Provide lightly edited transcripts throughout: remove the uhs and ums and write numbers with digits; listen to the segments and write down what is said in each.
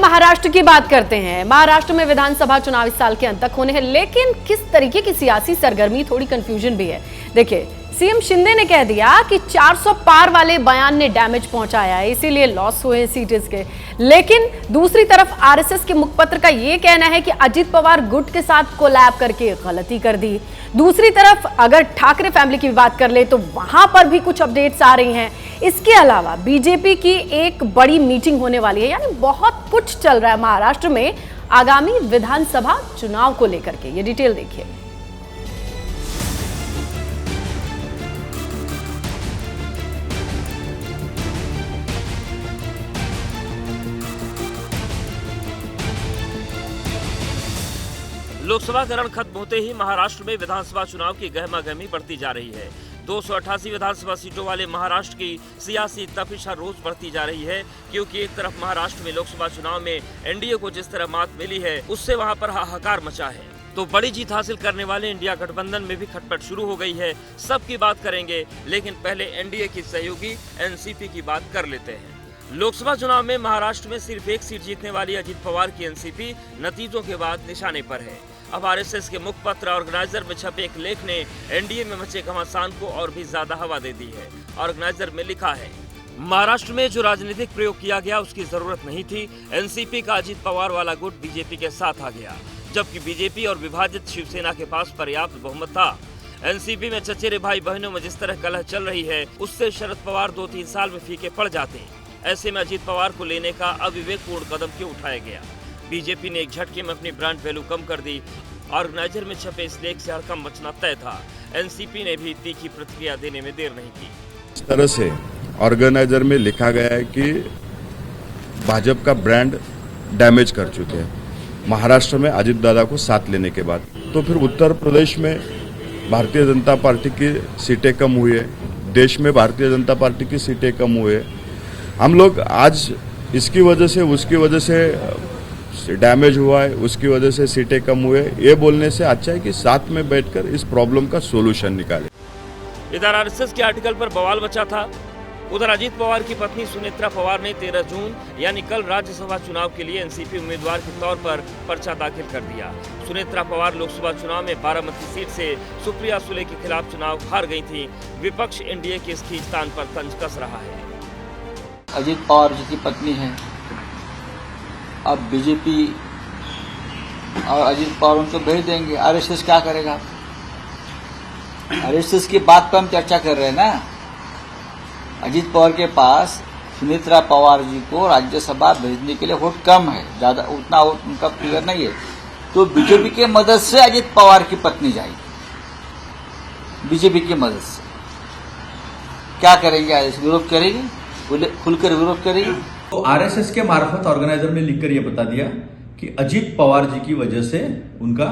महाराष्ट्र की बात करते हैं। महाराष्ट्र में विधानसभा चुनाव इस साल के अंत तक होने हैं, लेकिन किस तरीके की सियासी सरगर्मी, थोड़ी कंफ्यूजन भी है। देखिए, सीएम शिंदे ने कह दिया कि 400 पार वाले बयान ने डैमेज पहुंचाया है, इसीलिए लॉस हुए सीट्स के। लेकिन दूसरी तरफ आरएसएस के मुखपत्र का यह कहना है कि अजित पवार गुट के साथ कोलैब करके गलती कर दी। दूसरी तरफ अगर ठाकरे फैमिली की बात कर ले तो वहां पर भी कुछ अपडेट्स आ रही हैं। इसके अलावा बीजेपी की एक बड़ी मीटिंग होने वाली है, यानी बहुत कुछ चल रहा है महाराष्ट्र में आगामी विधानसभा चुनाव को लेकर के। ये डिटेल देखिए। लोकसभा चरण खत्म होते ही महाराष्ट्र में विधानसभा चुनाव की गहमागहमी बढ़ती जा रही है। 288 विधानसभा सीटों वाले महाराष्ट्र की सियासी तपिश हर रोज बढ़ती जा रही है, क्योंकि एक तरफ महाराष्ट्र में लोकसभा चुनाव में एनडीए को जिस तरह मात मिली है, उससे वहां पर हाहाकार मचा है। तो बड़ी जीत हासिल करने वाले इंडिया गठबंधन में भी खटपट शुरू हो गई है। सबकी बात करेंगे, लेकिन पहले एनडीए की सहयोगी एनसीपी की बात कर लेते हैं। लोकसभा चुनाव में महाराष्ट्र में सिर्फ एक सीट जीतने वाली अजित पवार की एनसीपी नतीजों के बाद निशाने पर है। अब आरएसएस के मुखपत्र ऑर्गेनाइजर में छपे एक लेख ने एनडीए में मचे घमासान को और भी ज्यादा हवा दे दी है। ऑर्गेनाइजर में लिखा है, महाराष्ट्र में जो राजनीतिक प्रयोग किया गया उसकी जरूरत नहीं थी। एनसीपी का अजित पवार वाला गुट बीजेपी के साथ आ गया, जबकि बीजेपी और विभाजित शिवसेना के पास पर्याप्त बहुमत था। एनसीपी में चचेरे भाई बहनों में जिस तरह कलह चल रही है, उससे शरद पवार 2-3 साल में फीके पड़ जाते। ऐसे में अजित पवार को लेने का अविवेकपूर्ण कदम क्यों उठाया गया? बीजेपी ने एक झटके में अपनी ब्रांड वैल्यू कम कर दी। ऑर्गेनाइजर में छपे इस लेख से हड़कंप मचना तय था। एनसीपी ने भी तीखी प्रतिक्रिया देने में देर नहीं की। इस तरह से ऑर्गेनाइजर में लिखा गया है कि भाजपा का ब्रांड डैमेज कर चुके हैं महाराष्ट्र में अजित दादा को साथ लेने के बाद। तो फिर उत्तर प्रदेश में भारतीय जनता पार्टी की सीटें कम हुई है, देश में भारतीय जनता पार्टी की सीटें कम हुई है। हम लोग आज इसकी वजह से उसकी वजह से डैमेज हुआ है, उसकी वजह से सीटें कम हुए, ये बोलने से अच्छा है कि साथ में बैठकर इस प्रॉब्लम का सोल्यूशन निकाले। इधर आरएसएस के आर्टिकल पर बवाल मचा था। उधर अजित पवार की पत्नी सुनेत्रा पवार ने 13 जून यानी कल राज्यसभा चुनाव के लिए एनसीपी उम्मीदवार के तौर पर पर्चा दाखिल कर दिया। सुनेत्रा पवार लोकसभा चुनाव में बारामती सीट से सुप्रिया सुले के खिलाफ चुनाव हार गई थी। विपक्ष एनडीए के इस खींचतान पर तंज कस रहा है। अजित पवार जी की पत्नी है, अब बीजेपी और अजित पवार उनको भेज देंगे। आरएसएस क्या करेगा? आरएसएस की बात पर हम चर्चा कर रहे हैं ना। अजित पवार के पास सुनेत्रा पवार जी को राज्यसभा भेजने के लिए वोट कम है, ज्यादा उतना वोट उनका फिगर नहीं है। तो बीजेपी की मदद से अजित पवार की पत्नी जाएगी। बीजेपी की मदद से क्या करेंगे? आरएसएस विरोध करेगी, खुलकर विरोध करेगी। तो आरएसएस के मार्फत ऑर्गेनाइजर ने लिखकर यह बता दिया कि अजित पवार जी की वजह से उनका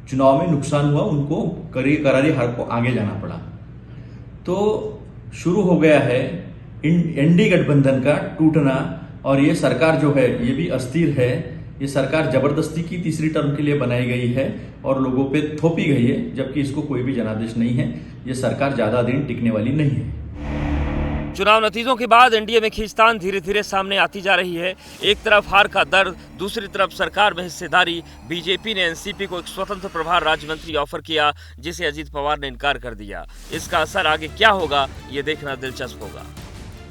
चुनाव में नुकसान हुआ, उनको करारी हार को आगे जाना पड़ा। तो शुरू हो गया है एनडीए गठबंधन का टूटना, और ये सरकार जो है ये भी अस्थिर है। ये सरकार जबरदस्ती की तीसरी टर्म के लिए बनाई गई है और लोगों पे थोपी गई है, जबकि इसको कोई भी जनादेश नहीं है। ये सरकार ज्यादा दिन टिकने वाली नहीं है। चुनाव नतीजों के बाद एनडीए में खींचतान धीरे धीरे सामने आती जा रही है। एक तरफ हार का दर्द, दूसरी तरफ सरकार में हिस्सेदारी। बीजेपी ने एनसीपी को एक स्वतंत्र प्रभार राज्य मंत्री ऑफर किया, जिसे अजित पवार ने इनकार कर दिया। इसका असर आगे क्या होगा, ये देखना दिलचस्प होगा।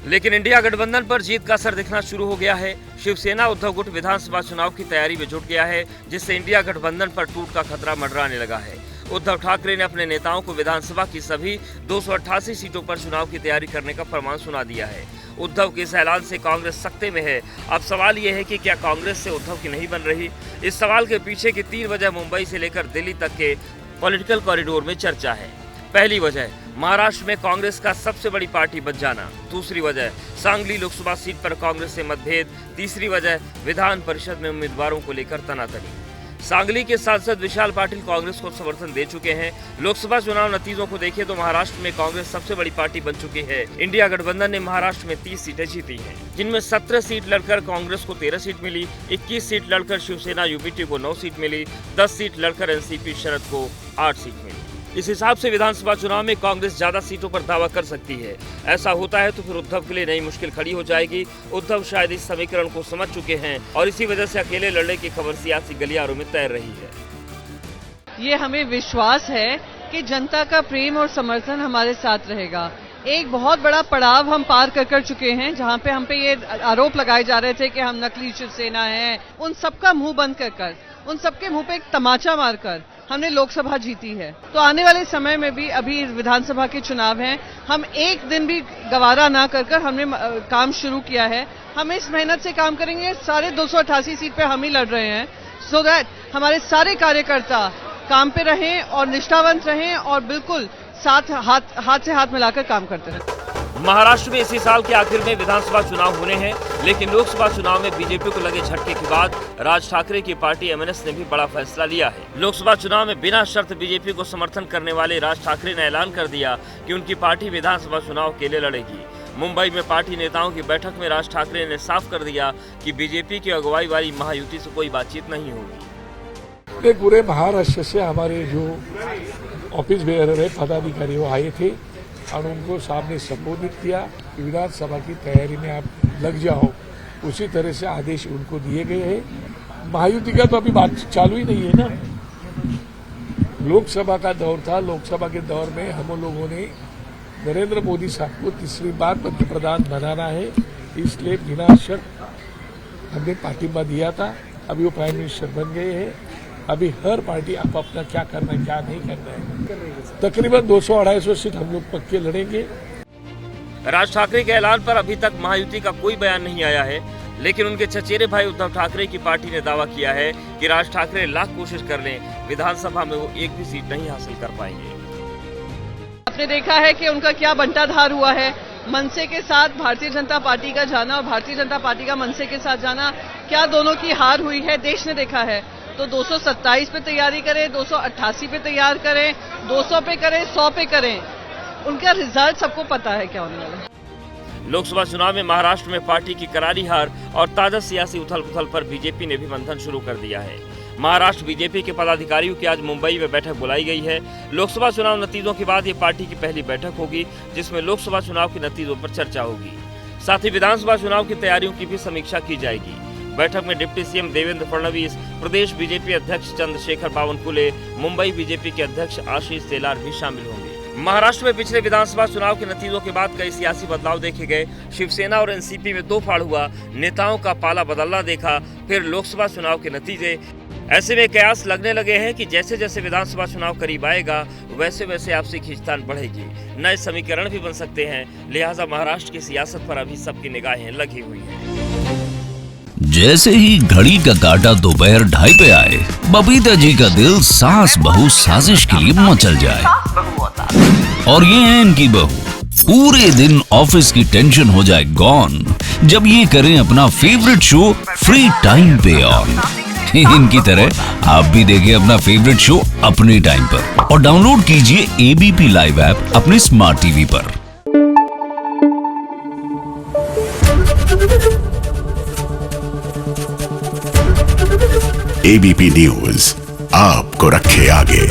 लेकिन इंडिया गठबंधन पर जीत का असर दिखना शुरू हो गया है। शिवसेना उद्धव गुट विधानसभा चुनाव की तैयारी में जुट गया है, जिससे इंडिया गठबंधन पर टूट का खतरा मंडराने लगा है। उद्धव ठाकरे ने अपने नेताओं को विधानसभा की सभी 288 सीटों पर चुनाव की तैयारी करने का फरमान सुना दिया है। उद्धव के इस ऐलान से कांग्रेस सख्ते में है। अब सवाल यह है कि क्या कांग्रेस से उद्धव की नहीं बन रही? इस सवाल के पीछे की 3 वजह मुंबई से लेकर दिल्ली तक के पॉलिटिकल कॉरिडोर में चर्चा है। पहली वजह, महाराष्ट्र में कांग्रेस का सबसे बड़ी पार्टी बच जाना। दूसरी वजह, सांगली लोकसभा सीट पर कांग्रेस से मतभेद। तीसरी वजह, विधान परिषद में उम्मीदवारों को लेकर तनातनी। सांगली के सांसद विशाल पाटिल कांग्रेस को समर्थन दे चुके हैं। लोकसभा चुनाव नतीजों को देखें तो महाराष्ट्र में कांग्रेस सबसे बड़ी पार्टी बन चुकी है। इंडिया गठबंधन ने महाराष्ट्र में 30 सीटें जीती हैं, जिनमें 17 सीट लड़कर कांग्रेस को 13 सीट मिली, 21 सीट लड़कर शिवसेना यूबीटी को 9 सीट मिली, 10 सीट लड़कर एनसीपी शरद को 8 सीट मिली। इस हिसाब से विधानसभा चुनाव में कांग्रेस ज्यादा सीटों पर दावा कर सकती है। ऐसा होता है तो फिर उद्धव के लिए नई मुश्किल खड़ी हो जाएगी। उद्धव शायद इस समीकरण को समझ चुके हैं और इसी वजह से अकेले लड़ने की खबर सियासी गलियारों में तैर रही है। ये हमें विश्वास है कि जनता का प्रेम और समर्थन हमारे साथ रहेगा। एक बहुत बड़ा पड़ाव हम पार कर चुके हैं, जहां पे हम पे ये आरोप लगाए जा रहे थे कि हम नकली शिवसेना हैं। उन सबका मुंह बंद कर उन सबके मुंह पे एक तमाचा मारकर हमने लोकसभा जीती है। तो आने वाले समय में भी, अभी विधानसभा के चुनाव हैं, हम एक दिन भी गवारा ना कर हमने काम शुरू किया है। हम इस मेहनत से काम करेंगे, सारे 288 सीट पे हम ही लड़ रहे हैं, सो दैट हमारे सारे कार्यकर्ता काम पे रहें और निष्ठावंत रहें और बिल्कुल हाथ से हाथ मिलाकर काम करते रहें। महाराष्ट्र में इसी साल के आखिर में विधानसभा चुनाव होने हैं, लेकिन लोकसभा चुनाव में बीजेपी को लगे झटके के बाद राज ठाकरे की पार्टी एमएनएस ने भी बड़ा फैसला लिया है। लोकसभा चुनाव में बिना शर्त बीजेपी को समर्थन करने वाले राज ठाकरे ने ऐलान कर दिया कि उनकी पार्टी विधानसभा चुनाव के लिए लड़ेगी। मुंबई में पार्टी नेताओं की बैठक में राज ठाकरे ने साफ कर दिया कि बीजेपी की अगुवाई वाली महायुति से कोई बातचीत नहीं होगी। पूरे महाराष्ट्र से हमारे जो ऑफिस बेयर है पदाधिकारी वो आए थे और उनको साहब ने संबोधित किया कि विधानसभा की तैयारी में आप लग जाओ। उसी तरह से आदेश उनको दिए गए हैं। महायुति का तो अभी बात चालू ही नहीं है ना। लोकसभा का दौर था, लोकसभा के दौर में हम लोगों ने नरेंद्र मोदी साहब को तीसरी बार पंतप्रधान बनाना है, इसलिए बिना शर्त हमने पार्टिबा दिया था। अभी वो प्राइम मिनिस्टर बन गए हैं। अभी हर पार्टी आप अपना क्या करना है क्या नहीं करना है। तकरीबन 200-250 सीट हम लोग पक्के लड़ेंगे। राज ठाकरे के ऐलान पर अभी तक महायुति का कोई बयान नहीं आया है, लेकिन उनके चचेरे भाई उद्धव ठाकरे की पार्टी ने दावा किया है कि राज ठाकरे लाख कोशिश कर लें, विधानसभा में वो एक भी सीट नहीं हासिल कर पाएंगे। आपने देखा है कि उनका क्या बंटाधार हुआ है। मनसे के साथ भारतीय जनता पार्टी का जाना और भारतीय जनता पार्टी का मनसे के साथ जाना, क्या दोनों की हार हुई है देश ने देखा है। तो 227 पे तैयारी करें, 288 पे तैयार करें, 200 पे करें, 100 पे करें, उनका रिजल्ट सबको पता है क्या होने वाला है। लोकसभा चुनाव में महाराष्ट्र में पार्टी की करारी हार और ताजा सियासी उथल-पुथल पर बीजेपी ने भी मंथन शुरू कर दिया है। महाराष्ट्र बीजेपी के पदाधिकारियों की आज मुंबई में बैठक बुलाई गई है। लोकसभा चुनाव नतीजों के बाद ये पार्टी की पहली बैठक होगी, जिसमें लोकसभा चुनाव के नतीजों पर चर्चा होगी। साथ ही विधानसभा चुनाव की तैयारियों की भी समीक्षा की जाएगी। बैठक में डिप्टी सीएम देवेंद्र फडणवीस, प्रदेश बीजेपी अध्यक्ष चंद्रशेखर बावनकुले, मुंबई बीजेपी के अध्यक्ष आशीष शेलार भी शामिल होंगे। महाराष्ट्र में पिछले विधानसभा चुनाव के नतीजों के बाद कई सियासी बदलाव देखे गए। शिवसेना और एनसीपी में दो फाड़ हुआ, नेताओं का पाला बदलना देखा। फिर लोकसभा चुनाव के नतीजे, ऐसे में कयास लगने लगे हैं कि जैसे जैसे विधानसभा चुनाव करीब आएगा वैसे वैसे आपसी खींचतान बढ़ेगी, नए समीकरण भी बन सकते हैं। लिहाजा महाराष्ट्र की सियासत पर अभी सबकी निगाहें लगी हुई हैं। जैसे ही घड़ी का काटा दोपहर 2:30 पे आए, बबीता जी का दिल सास बहू साजिश के लिए मचल जाए। और ये है इनकी बहू, पूरे दिन ऑफिस की टेंशन हो जाए गॉन जब ये करें अपना फेवरेट शो फ्री टाइम पे ऑन। इनकी तरह आप भी देखें अपना फेवरेट शो अपने टाइम पर और डाउनलोड कीजिए एबीपी लाइव ऐप अपने स्मार्ट टीवी पर। एबीपी न्यूज आपको रखे आगे।